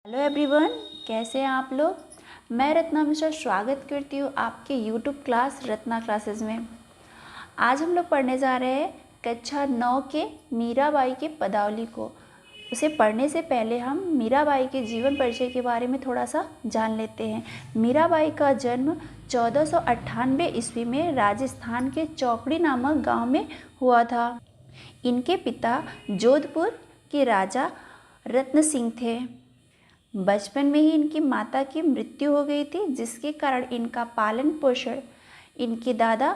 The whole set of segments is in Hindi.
हेलो एवरीवन, कैसे हैं आप लोग। मैं रत्ना मिश्रा स्वागत करती हूँ आपके यूट्यूब क्लास रत्ना क्लासेस में। आज हम लोग पढ़ने जा रहे हैं कक्षा 9 के मीराबाई के पदावली को। उसे पढ़ने से पहले हम मीराबाई के जीवन परिचय के बारे में थोड़ा सा जान लेते हैं। मीराबाई का जन्म 1498 ईस्वी में राजस्थान के चौकड़ी नामक गांव में हुआ था। इनके पिता जोधपुर के राजा रत्न सिंह थे। बचपन में ही इनकी माता की मृत्यु हो गई थी, जिसके कारण इनका पालन पोषण इनके दादा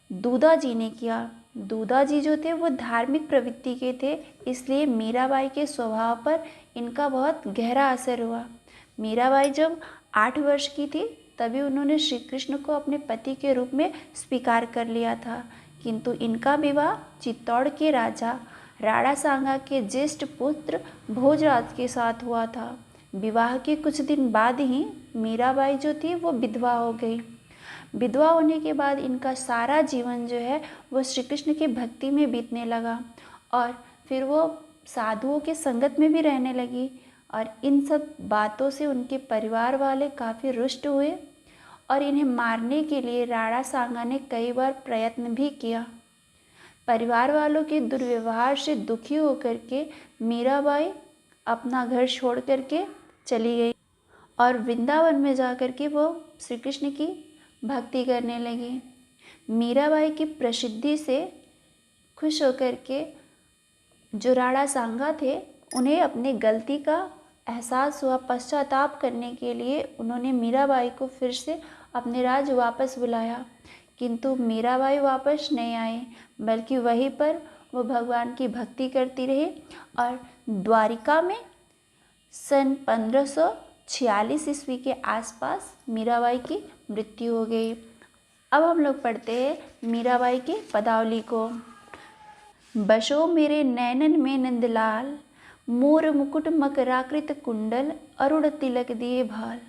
दूदा जी ने किया। दूदा जी जो थे वो धार्मिक प्रवृत्ति के थे, इसलिए मीराबाई के स्वभाव पर इनका बहुत गहरा असर हुआ। मीराबाई जब 8 वर्ष की थी तभी उन्होंने श्री कृष्ण को अपने पति के रूप में स्वीकार कर लिया था, किंतु इनका विवाह चित्तौड़ के राजा राणा सांगा के ज्येष्ठ पुत्र भोजराज के साथ हुआ था। विवाह के कुछ दिन बाद ही मीराबाई जो थी वो विधवा हो गई। विधवा होने के बाद इनका सारा जीवन जो है वो श्री कृष्ण की भक्ति में बीतने लगा और फिर वो साधुओं के संगत में भी रहने लगी। और इन सब बातों से उनके परिवार वाले काफ़ी रुष्ट हुए और इन्हें मारने के लिए राणा सांगा ने कई बार प्रयत्न भी किया। परिवार वालों के दुर्व्यवहार से दुखी होकर के मीराबाई अपना घर छोड़ करके चली गई और वृंदावन में जाकर के वो श्री कृष्ण की भक्ति करने लगी। मीराबाई की प्रसिद्धि से खुश होकर के जो राणा सांगा थे उन्हें अपनी गलती का एहसास हुआ। पश्चाताप करने के लिए उन्होंने मीराबाई को फिर से अपने राज्य वापस बुलाया, किंतु मीराबाई वापस नहीं आई, बल्कि वहीं पर वो भगवान की भक्ति करती रही और द्वारिका में सन 1546 ईस्वी के आसपास मीराबाई की मृत्यु हो गई। अब हम लोग पढ़ते हैं मीराबाई की पदावली को। बसो मेरे नैनन में नंदलाल, मोर मुकुट मकराकृत कुंडल, अरुण तिलक दिए भाल।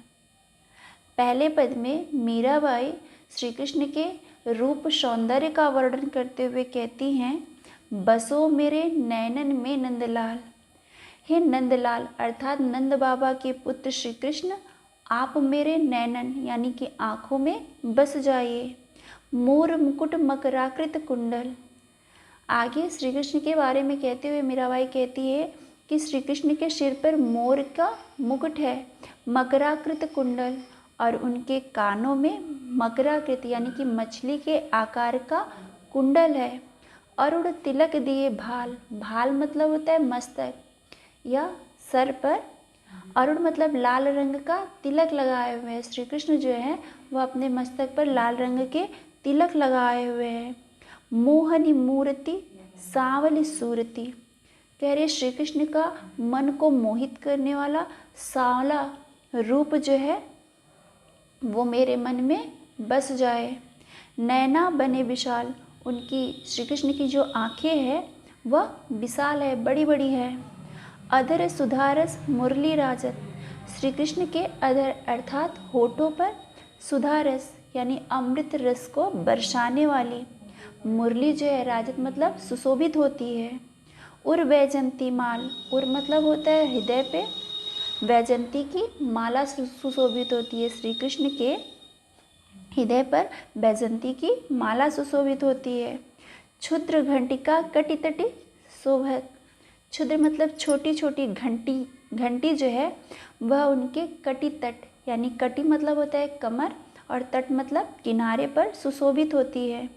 पहले पद में मीराबाई श्री कृष्ण के रूप सौंदर्य का वर्णन करते हुए कहती हैं, बसो मेरे नैनन में नंदलाल। हे नंदलाल अर्थात नंद बाबा के पुत्र श्री कृष्ण, आप मेरे नैनन यानी कि आँखों में बस जाइए। मोर मुकुट मकराकृत कुंडल। आगे श्री कृष्ण के बारे में कहते हुए मीराबाई कहती है कि श्री कृष्ण के सिर पर मोर का मुकुट है, मकराकृत कुंडल, और उनके कानों में मकराकृत यानी कि मछली के आकार का कुंडल है। अरुण तिलक दिए भाल। भाल मतलब होता है मस्तक या सर पर, अरुण मतलब लाल रंग का तिलक लगाए हुए हैं। श्री कृष्ण जो है वह अपने मस्तक पर लाल रंग के तिलक लगाए हुए हैं। मोहनी मूर्ति सांवली सूरती। कह रहे श्री कृष्ण का मन को मोहित करने वाला सांवला रूप जो है वो मेरे मन में बस जाए। नैना बने विशाल। उनकी श्री कृष्ण की जो आँखें हैं वह विशाल है, बड़ी बड़ी है। अधर सुधारस मुरली राजत। श्री कृष्ण के अधर अर्थात होठों पर सुधारस यानी अमृत रस को बरसाने वाली मुरली जो है, राजत मतलब सुशोभित होती है। उर वैजंती माल। उर मतलब होता है हृदय पे, वैजंती की माला सुशोभित होती है। श्री कृष्ण के हृदय पर वैजंती की माला सुशोभित होती है। क्षुद्र घंटिका कटितटी शोभत। क्षुद्र मतलब छोटी छोटी घंटी, घंटी जो है वह उनके कटी तट यानी कटी मतलब होता है कमर और तट मतलब किनारे पर सुशोभित होती है।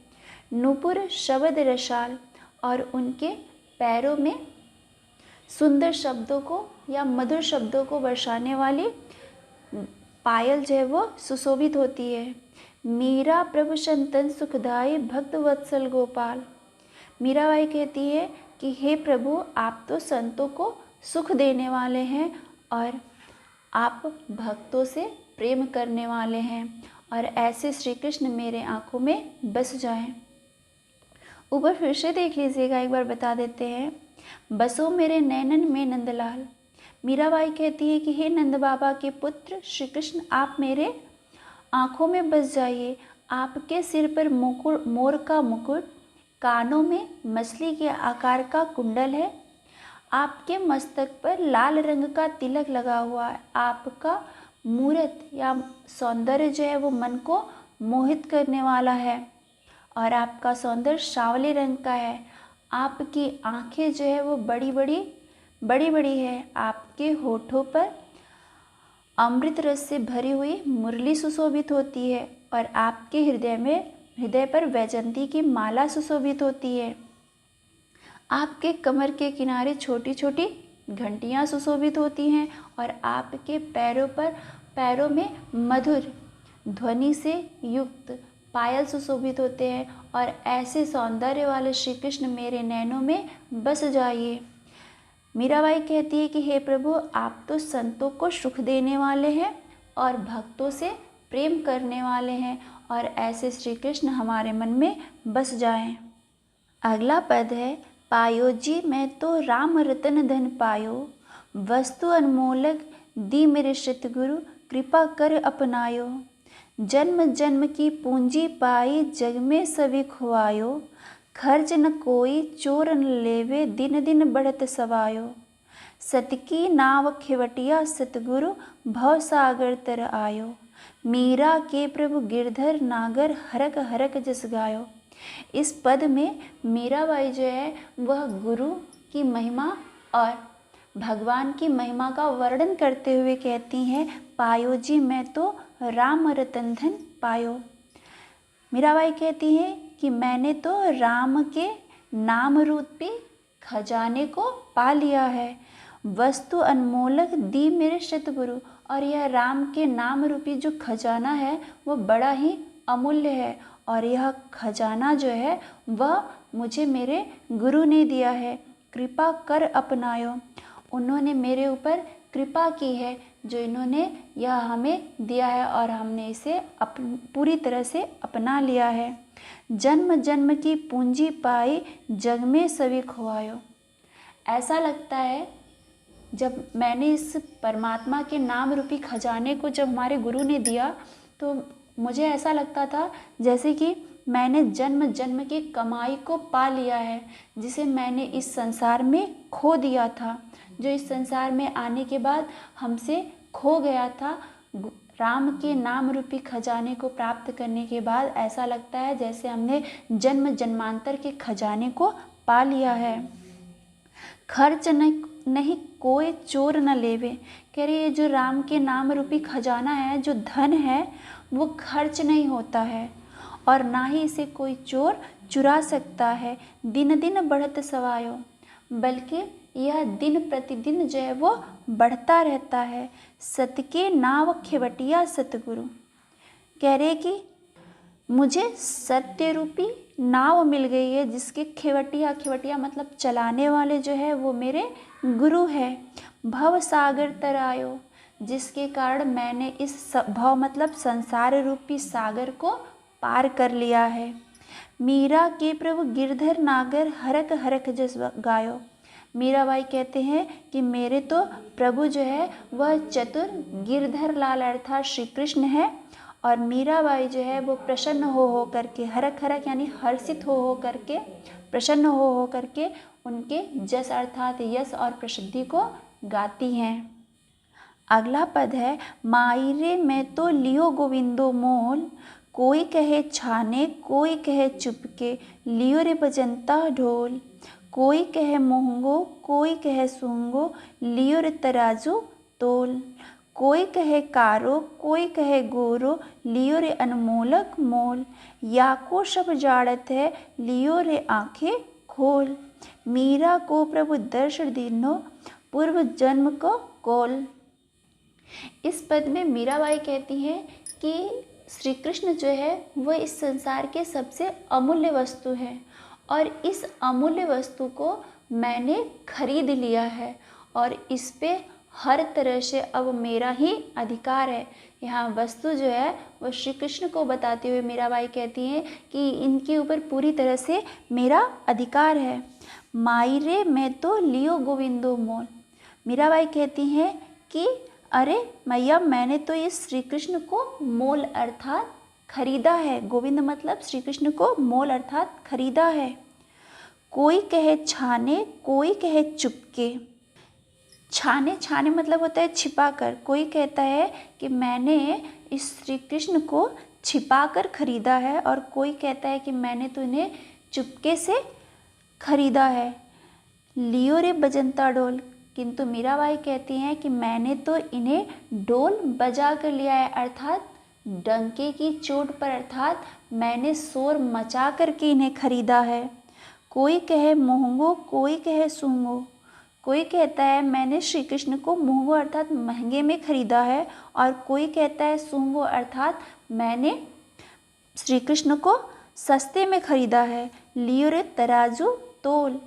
नूपुर शब्द रसाल। और उनके पैरों में सुंदर शब्दों को या मधुर शब्दों को बरसाने वाली पायल जो है वो सुशोभित होती है। मीरा प्रभु संतन सुखदाई भक्त वत्सल गोपाल। मीराबाई कहती है कि हे प्रभु, आप तो संतों को सुख देने वाले हैं और आप भक्तों से प्रेम करने वाले हैं, और ऐसे श्री कृष्ण मेरे आँखों में बस जाएं। ऊपर फिर से देख लीजिएगा, एक बार बता देते हैं। बसो मेरे नैनन में नंदलाल। मीराबाई कहती है कि हे नंद बाबा के पुत्र श्री कृष्ण, आप मेरे आँखों में बस जाइए। आपके सिर पर मोर का मुकुट, कानों में मछली के आकार का कुंडल है। आपके मस्तक पर लाल रंग का तिलक लगा हुआ है। आपका मूरत या सौंदर्य जो है वो मन को मोहित करने वाला है और आपका सौंदर्य सांवले रंग का है। आपकी आंखें जो है वो बड़ी बड़ी है। आपके होठों पर अमृत रस से भरी हुई मुरली सुशोभित होती है और आपके हृदय पर वैजंती की माला सुशोभित होती है। आपके कमर के किनारे छोटी छोटी घंटियाँ सुशोभित होती हैं और आपके पैरों में मधुर ध्वनि से युक्त पायल सुशोभित होते हैं। और ऐसे सौंदर्य वाले श्री कृष्ण मेरे नैनों में बस जाइए। मीराबाई कहती है कि हे प्रभु, आप तो संतों को सुख देने वाले हैं और भक्तों से प्रेम करने वाले हैं और ऐसे श्री कृष्ण हमारे मन में बस जाएं। अगला पद है, पायो जी मैं तो राम रतन धन पायो, वस्तु अनमोलक दी मेरे श्रित गुरु, कृपा कर अपनायो। जन्म जन्म की पूंजी पाई जग में सभी खुआयो, खर्च न कोई चोर न लेवे दिन दिन बढ़त सवायो। सतकी नाव खिवटिया सतगुरु भव सागर तर आयो, मीरा के प्रभु गिरधर नागर हरक हरक जस गायो। इस पद में मीराबाई जो है वह गुरु की महिमा और भगवान की महिमा का वर्णन करते हुए कहती हैं, पायो जी मैं तो राम रतन धन पायो। मीराबाई कहती है कि मैंने तो राम के नाम रूपी खजाने को पा लिया है। वस्तु अनमोलक दी मेरे सतगुरु, और यह राम के नाम रूपी जो खजाना है वो बड़ा ही अमूल्य है और यह खजाना जो है वह मुझे मेरे गुरु ने दिया है। कृपा कर अपनायो, उन्होंने मेरे ऊपर कृपा की है जो इन्होंने यह हमें दिया है और हमने इसे पूरी तरह से अपना लिया है। जन्म जन्म की पूंजी पाई जग में सभी खुआयो। ऐसा लगता है जब मैंने इस परमात्मा के नाम रूपी खजाने को जब हमारे गुरु ने दिया तो मुझे ऐसा लगता था जैसे कि मैंने जन्म जन्म की कमाई को पा लिया है, जिसे मैंने इस संसार में खो दिया था, जो इस संसार में आने के बाद हमसे खो गया था। राम के नाम रूपी खजाने को प्राप्त करने के बाद ऐसा लगता है जैसे हमने जन्म जन्मांतर के खजाने को पा लिया है। खर्च नहीं कोई चोर न लेवे, कह रही है जो राम के नाम रूपी खजाना है, जो धन है, वो खर्च नहीं होता है और ना ही इसे कोई चोर चुरा सकता है। दिन दिन बढ़त सवायो, बल्कि यह दिन प्रतिदिन जो है वो बढ़ता रहता है। सतके नाव खेवटिया सतगुरु, कह रहे कि मुझे सत्य रूपी नाव मिल गई है जिसके खेवटिया मतलब चलाने वाले जो है वो मेरे गुरु है। भव सागर तरायो, जिसके कारण मैंने इस भव मतलब संसार रूपी सागर को पार कर लिया है। मीरा के प्रभु गिरधर नागर हरक हरक जस गायो। मीराबाई कहते हैं कि मेरे तो प्रभु जो है वह चतुर गिरधर लाल अर्थात श्री कृष्ण है और मीराबाई जो है वो प्रसन्न हो करके हरक हरक यानी हर्षित हो करके प्रसन्न हो करके उनके जस अर्थात यश और प्रसिद्धि को गाती हैं। अगला पद है, मायरे मैं तो लियो गोविंदो मोल, कोई कहे छाने कोई कहे चुपके, लियो रे बजंता ढोल। कोई कहे मोहंगो कोई कहे सूंगो, लियो रे तराजू तोल। कोई कहे कारो कोई कहे गोरो, लियो रे अनमोलक मोल। याको सब जाड़त है, लियो रे आंखें खोल। मीरा को प्रभु दर्शन दीनो, पूर्व जन्म को कोल। इस पद में मीराबाई कहती हैं कि श्री कृष्ण जो है वह इस संसार के सबसे अमूल्य वस्तु है और इस अमूल्य वस्तु को मैंने खरीद लिया है और इस पे हर तरह से अब मेरा ही अधिकार है। यहाँ वस्तु जो है वो श्री कृष्ण को बताते हुए मीराबाई कहती हैं कि इनके ऊपर पूरी तरह से मेरा अधिकार है। मायरे मैं तो लियो गोविंदो मोल, मीराबाई कहती हैं कि अरे मैया मैंने तो इस श्री कृष्ण को मोल अर्थात खरीदा है। गोविंद मतलब श्री कृष्ण को मोल अर्थात खरीदा है। कोई कहे छाने कोई कहे चुपके। छाने छाने मतलब होता है छिपा कर। कोई कहता है कि मैंने इस श्री कृष्ण को छिपा कर खरीदा है, और कोई कहता है कि मैंने तो इन्हें चुपके से खरीदा है। लियो रे बजंता ढोल, किंतु मीराबाई कहती हैं कि मैंने तो इन्हें ढोल बजा कर लिया है, अर्थात डंके की चोट पर, अर्थात मैंने शोर मचा करके इन्हें खरीदा है। कोई कहे महंगो कोई कहे सूंगो, कोई कहता है मैंने श्री कृष्ण को महंगो अर्थात महंगे में खरीदा है, और कोई कहता है सूंगो अर्थात मैंने श्री कृष्ण को सस्ते में खरीदा है। लियो रे तराजू तोल,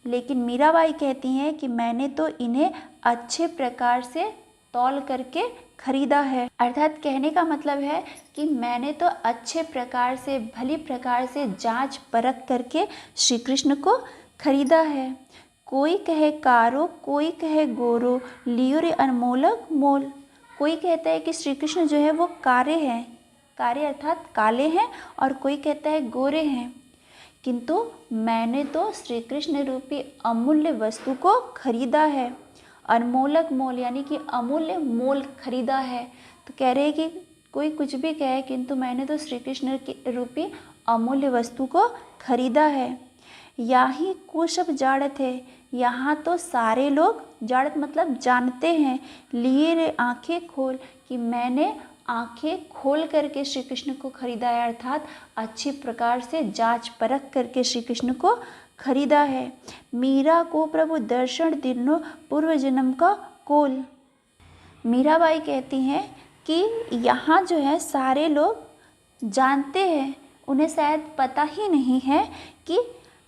लेकिन मीराबाई कहती हैं कि मैंने तो इन्हें अच्छे प्रकार से तौल करके खरीदा है, अर्थात कहने का मतलब है कि मैंने तो अच्छे प्रकार से भली प्रकार से जांच परख करके श्री कृष्ण को खरीदा है। कोई कहे कारो कोई कहे गोरो, लियो रे अनमोलक मोल, कोई कहता है कि श्री कृष्ण जो है वो कारे हैं, कारे अर्थात काले हैं, और कोई कहता है गोरे हैं, किंतु मैंने तो श्री कृष्ण रूपी अमूल्य वस्तु को खरीदा है। अनमोलक मोल यानी कि अमूल्य मोल खरीदा है। तो कह रहे हैं कि कोई कुछ भी कहे, किंतु मैंने तो श्री कृष्ण की रूपी अमूल्य वस्तु को खरीदा है। याही को सब जाड़त है, यहाँ तो सारे लोग, जाड़त मतलब जानते हैं, लिए रे आंखें खोल, कि मैंने आंखें खोल करके श्री कृष्ण को खरीदा है, अर्थात अच्छी प्रकार से जांच परख करके श्री कृष्ण को खरीदा है। मीरा को प्रभु दर्शन दिनो पूर्व जन्म का कोल, मीराबाई कहती हैं कि यहाँ जो है सारे लोग जानते हैं, उन्हें शायद पता ही नहीं है कि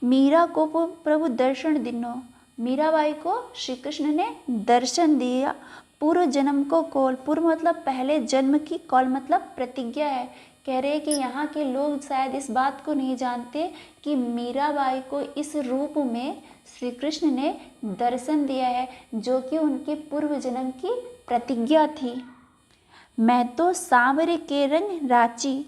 मीरा को प्रभु दर्शन दिनो, मीराबाई को श्री कृष्ण ने दर्शन दिया। पूर्व जन्म को कौल, पूर्व मतलब पहले जन्म की, कौल मतलब प्रतिज्ञा है। कह रहे हैं कि यहाँ के लोग शायद इस बात को नहीं जानते कि मीराबाई को इस रूप में श्री कृष्ण ने दर्शन दिया है, जो कि उनके पूर्व जन्म की प्रतिज्ञा थी। मैं तो सांवरे के रंग राची,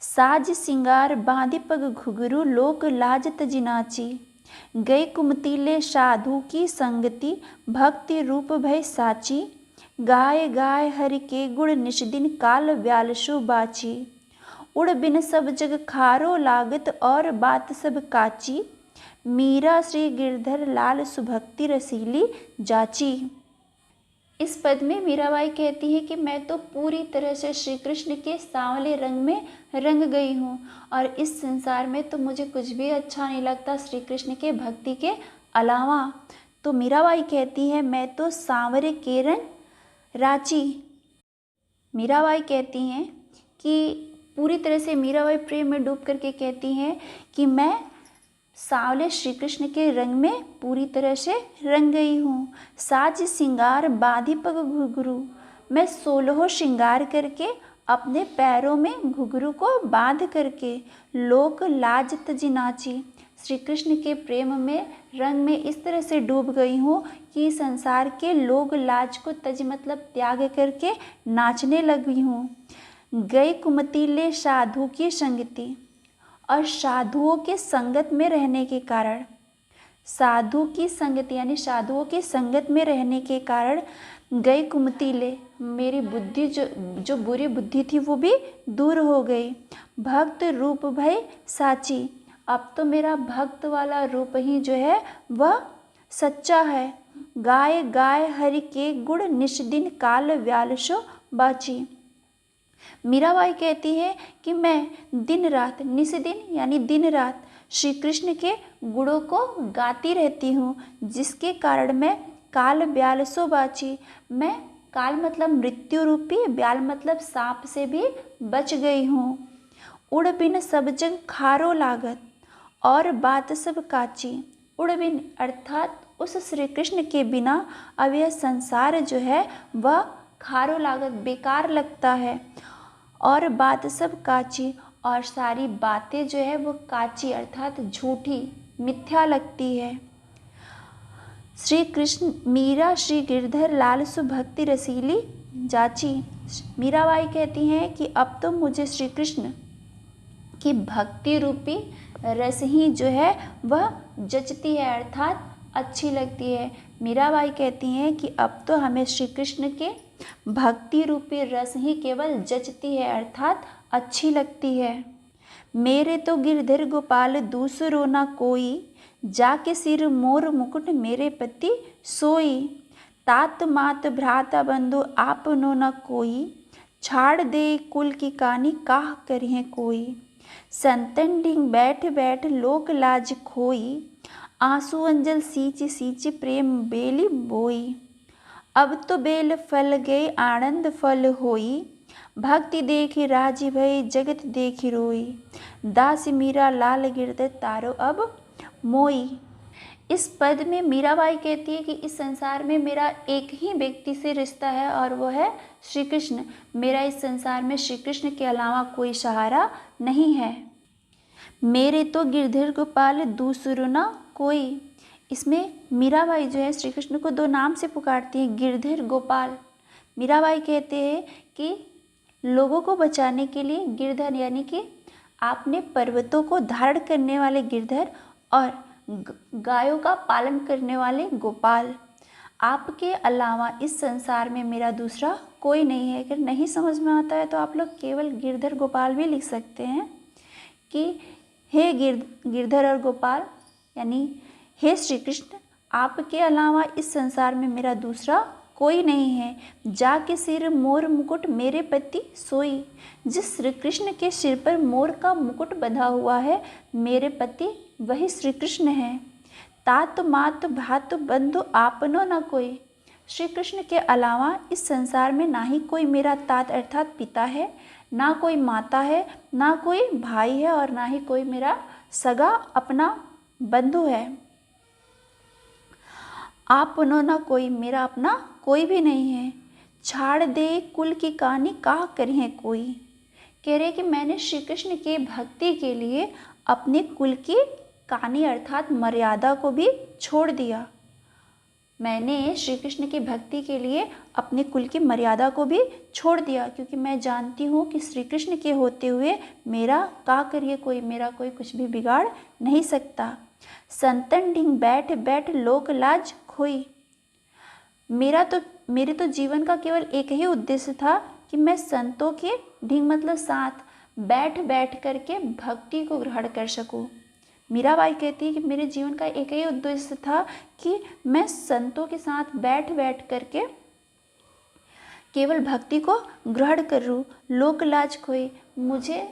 साज सिंगार बांधे पग घुघरू, लोक लाज तजिनाची, गई कुमतीले साधु की संगति, भक्ति रूप भय साची, गाय गाय हरि के गुण निषदिन, काल व्यालसु बाची, उड़ बिन सब जग खारो लागत, और बात सब काची, मीरा श्री गिरधर लाल सुभक्ति रसीली जाची। इस पद में मीराबाई कहती है कि मैं तो पूरी तरह से श्री कृष्ण के सांवले रंग में रंग गई हूँ, और इस संसार में तो मुझे कुछ भी अच्छा नहीं लगता श्री कृष्ण के भक्ति के अलावा। तो मीराबाई कहती है मैं तो सांवरे के रंग राची। मीराबाई कहती हैं कि पूरी तरह से मीराबाई प्रेम में डूब करके कहती हैं कि मैं सांवले श्री कृष्ण के रंग में पूरी तरह से रंग गई हूँ। साज सिंगार बांधी पग घुघरू, मैं 16 श्रृंगार करके अपने पैरों में घुघरू को बांध करके, लोक लाज तजी नाची, श्री कृष्ण के प्रेम में रंग में इस तरह से डूब गई हूँ कि संसार के लोग लाज को तज मतलब त्याग करके नाचने लगी हूँ। गई कुमतीले साधु की संगति, और साधुओं के संगत में रहने के कारण, साधु की संगति यानी साधुओं की संगत में रहने के कारण गई कुमतीले, मेरी बुद्धि जो बुरी बुद्धि थी वो भी दूर हो गई। भक्त रूप भय साची, अब तो मेरा भक्त वाला रूप ही जो है वह सच्चा है। गाय गाय हरि के गुण निष्दिन, काल व्यालसो बाची। मीराबाई कहती है कि मैं दिन रात, निस्दिन यानी दिन रात श्री कृष्ण के गुणों को गाती रहती हूँ, जिसके कारण मैं काल ब्यालसो बाची, मैं काल मतलब मृत्यु रूपी, ब्याल मतलब सांप से भी बच गई हूँ। उड़ बिन सब जग खारो लागत, और बात सब काची, उड़ बिन अर्थात उस श्री कृष्ण के बिना अब यह संसार जो है वह खारो लागत बेकार लगता है, और बात सब काची, और सारी बातें जो है वो काची अर्थात झूठी मिथ्या लगती है। श्री कृष्ण मीरा श्री गिरधर लाल सुभक्ति रसीली जाची। मीराबाई कहती हैं कि अब तो मुझे श्री कृष्ण कि भक्ति रूपी रस ही जो है वह जचती है, अर्थात अच्छी लगती है। मीराबाई कहती हैं कि अब तो हमें श्री कृष्ण के भक्ति रूपी रस ही केवल जचती है, अर्थात अच्छी लगती है। मेरे तो गिरधर गोपाल दूसरो ना कोई, जाके सिर मोर मुकुट मेरे पति सोई। तात मात भ्राता बंधु आपनो न कोई, छाड़ दे कुल की कानी काह करिए कोई। संतन डिंग बैठ बैठ लोक लाज खोई, आंसू अंजल सींच सींच प्रेम बेली बोई। अब तो बेल फल गए आनंद फल होई, भक्ति देखी राजी भई जगत देखी रोई। दास मीरा लाल गिरधर तारो अब मोई। इस पद में मीराबाई कहती है कि इस संसार में मेरा एक ही व्यक्ति से रिश्ता है और वो है श्री कृष्ण। मेरा इस संसार में श्री कृष्ण के अलावा कोई सहारा नहीं है। मेरे तो गिरधर गोपाल दूसरो ना कोई। इसमें मीराबाई जो है श्री कृष्ण को दो नाम से पुकारती हैं, गिरधर गोपाल। मीराबाई कहते हैं कि लोगों को बचाने के लिए गिरधर यानी कि आपने पर्वतों को धारण करने वाले गिरधर और गायों का पालन करने वाले गोपाल, आपके अलावा इस संसार में मेरा दूसरा कोई नहीं है। अगर नहीं समझ में आता है तो आप लोग केवल गिरधर गोपाल भी लिख सकते हैं कि हे गिरधर और गोपाल यानी हे श्री कृष्ण, आपके अलावा इस संसार में मेरा दूसरा कोई नहीं है। जाके सिर मोर मुकुट मेरे पति सोई। जिस श्री कृष्ण के सिर पर मोर का मुकुट बंधा हुआ है मेरे पति वही श्री कृष्ण है। तात मात भात बंधु आपनो न कोई। श्री कृष्ण के अलावा इस संसार में ना ही कोई मेरा तात अर्थात पिता है, ना कोई माता है, ना कोई भाई है और ना ही कोई मेरा सगा अपना बंधु है। आपनो न कोई, मेरा अपना कोई भी नहीं है। छाड़ दे कुल की कहानी काह करिए कोई। कह रहे कि मैंने श्री कृष्ण के भक्ति के लिए अपने कुल की कहानी अर्थात मर्यादा को भी छोड़ दिया। मैंने श्री कृष्ण की भक्ति के लिए अपने कुल की मर्यादा को भी छोड़ दिया, क्योंकि मैं जानती हूँ कि श्री कृष्ण के होते हुए मेरा का करिए कोई, मेरा कोई कुछ भी बिगाड़ नहीं सकता। संतन ढिंग बैठ बैठ लोक लाज खोई। मेरे तो जीवन का केवल एक ही उद्देश्य था कि मैं संतों के ढिंग मतलब साथ बैठ बैठ करके भक्ति को ग्रहण कर सकूं। मीराबाई कहती है कि मेरे जीवन का एक ही उद्देश्य था कि मैं संतों के साथ बैठ बैठ करके केवल भक्ति को ग्रहण करूं। लोक लाज खोई, मुझे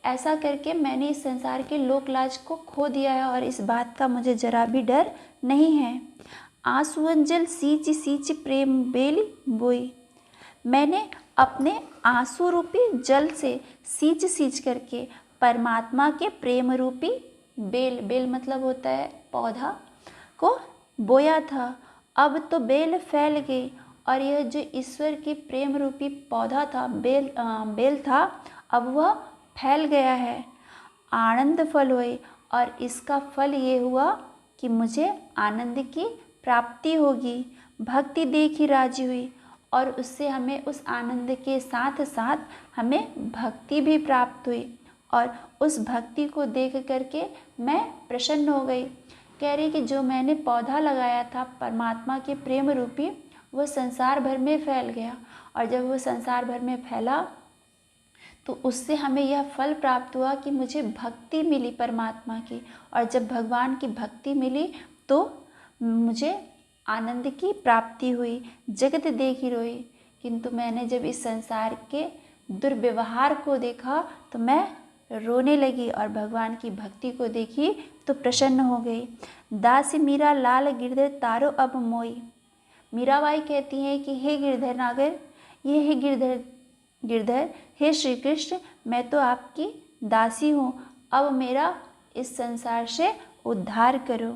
ऐसा करके मैंने इस संसार के लोक लाज को खो दिया है और इस बात का मुझे जरा भी डर नहीं है। आंसू अंजल सींच सींच प्रेम बेल बोई। मैंने अपने आंसू रूपी जल से सींच सींच करके परमात्मा के प्रेम रूपी बेल, बेल मतलब होता है पौधा, को बोया था। अब तो बेल फैल गई और यह जो ईश्वर के प्रेम रूपी पौधा था, बेल था, अब वह फैल गया है। आनंद फल हुई और इसका फल ये हुआ कि मुझे आनंद की प्राप्ति होगी। भक्ति देखी राजी हुई और उससे हमें उस आनंद के साथ साथ हमें भक्ति भी प्राप्त हुई और उस भक्ति को देख करके मैं प्रसन्न हो गई। कह रही कि जो मैंने पौधा लगाया था परमात्मा के प्रेम रूपी, वह संसार भर में फैल गया और जब वह संसार भर में फैला तो उससे हमें यह फल प्राप्त हुआ कि मुझे भक्ति मिली परमात्मा की, और जब भगवान की भक्ति मिली तो मुझे आनंद की प्राप्ति हुई। जगत देखी रोई, किंतु मैंने जब इस संसार के दुर्व्यवहार को देखा तो मैं रोने लगी और भगवान की भक्ति को देखी तो प्रसन्न हो गई। दास मीरा लाल गिरधर तारो अब मोई। मीराबाई कहती हैं कि हे गिरधर नागर, ये हे गिरधर, हे श्री कृष्ण, मैं तो आपकी दासी हूँ, अब मेरा इस संसार से उद्धार करो।